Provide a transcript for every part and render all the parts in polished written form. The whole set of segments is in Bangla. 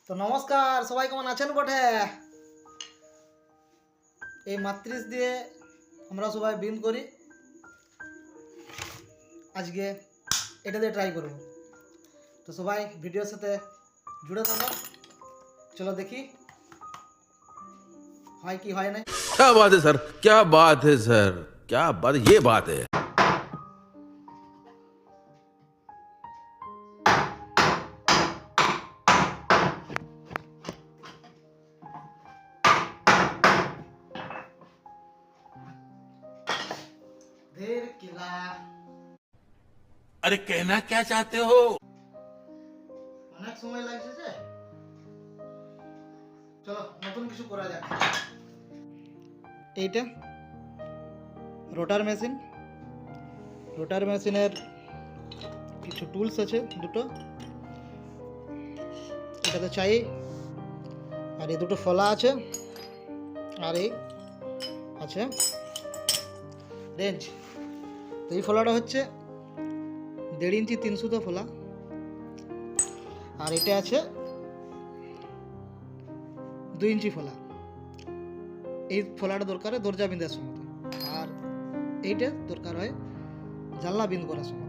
তো নমস্কার, সবাই কেমন আছেন বটে? এই মাতৃশ দিয়ে আমরা সবাই বিন করি। আজকে এটা দিয়ে ট্রাই করব। তো সবাই ভিডিওর সাথে জুড়ে থাকো। চলো দেখি হয় কি হয় না। क्या बात है सर, क्या बात है सर, क्या बात, ये बात है। ঢের কিলা अरे कहना क्या चाहते हो? অনেক সময় লাগছে যে। চলো নতুন কিছু করা যাক। এইটা রোটার মেশিন। রোটার মেশিনের কিছু টুলস আছে দুটো, এটা তো চাই। আর এই দুটো ফলা আছে, আর এই আছে রেঞ্জ। তো এই ফলাটা হচ্ছে 1.5 ইঞ্চি 300 ফলা, আর এটা আছে 2 ইঞ্চি ফলা। এই ফলাটা দরকার হয় দরজা বিন্ধার সময়, আর এইটা দরকার হয় জানলা বিন করার সময়।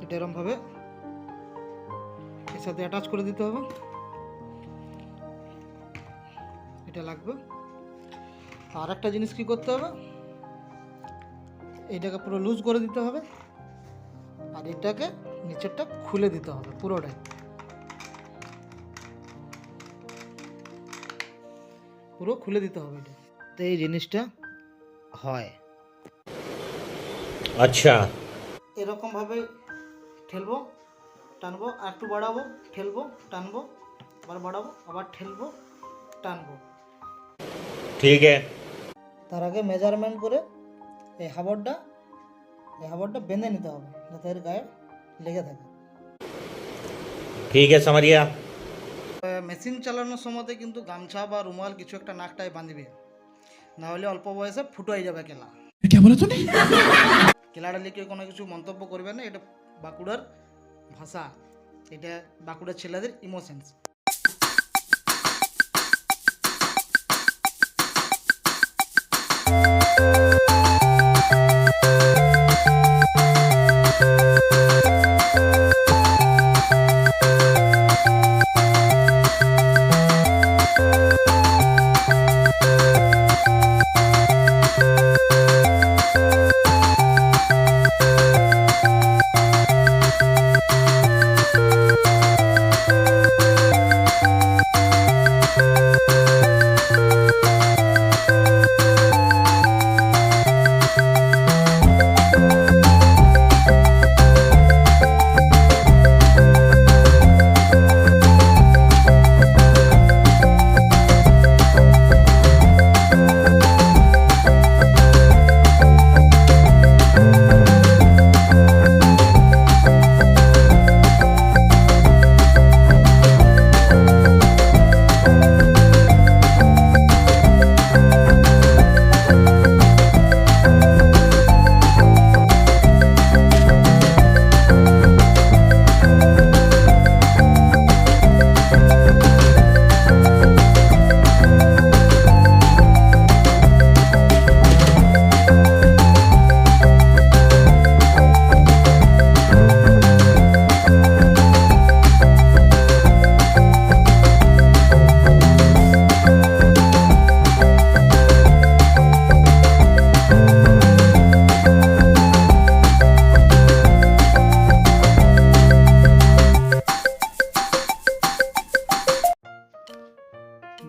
এটা এরকম ভাবে এর সাথে অ্যাটাচ করে দিতে হবে। এটা লাগবে। আর একটা জিনিস কি করতে হবে, এইটাকে পুরো লুজ করে দিতে হবে, আর এটাকে নিচেরটা খুলে দিতে হবে পুরোটাই। পুরো খুলে দিতে হবে এটা, তো এই জিনিসটা হয়। अच्छा এরকম ভাবে ঠেলবো, টানবো, আর একটু বাড়াবো, ঠেলবো, টানবো, আবার বাড়াবো, আবার ঠেলবো, টানবো। ठीक है। তার আগে মেজারমেন্ট করে এই হাবড়টা বেঁধে নিতে হবে যাতে এর গায়ে লেগে থাকে। ठीक है समझ गया। মেশিন চালানোর সময়তে কিন্তু গামছা বা রুমাল কিছু একটা নাকটায় বাঁধবে, না হলে অল্প বয়সে ফুটো হয়ে যাবে কেলা। কেলাটা লিখে কোনো কিছু মন্তব্য করবে না, এটা বাঁকুড়ার ভাষা, এটা বাঁকুড়ার ছেলেদের ইমোশনস।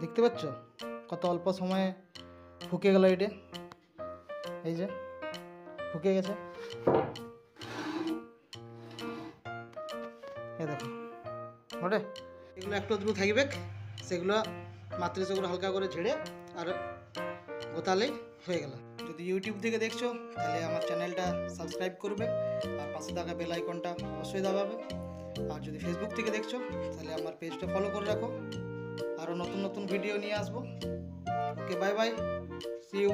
দেখতে পাচ্ছ কত অল্প সময়ে ফুকে গেল এটা। এই যে ফুকে গেছে, এই দেখো ওটে। এগুলো একটু দ্রুত থাকবে, সেগুলো মাতৃ সেগুলো হালকা করে ঝেড়ে আর গোতালেই হয়ে গেল। যদি ইউটিউব থেকে দেখছো তাহলে আমার চ্যানেলটা সাবস্ক্রাইব করবে আর পাশে থাকা বেল আইকনটা অবশ্যই দাবাবে। আর যদি ফেসবুক থেকে দেখছো তাহলে আমার পেজটা ফলো করে রাখো, আরও নতুন নতুন ভিডিও নিয়ে আসবো। ওকে, বাই বাই, সি ইউ।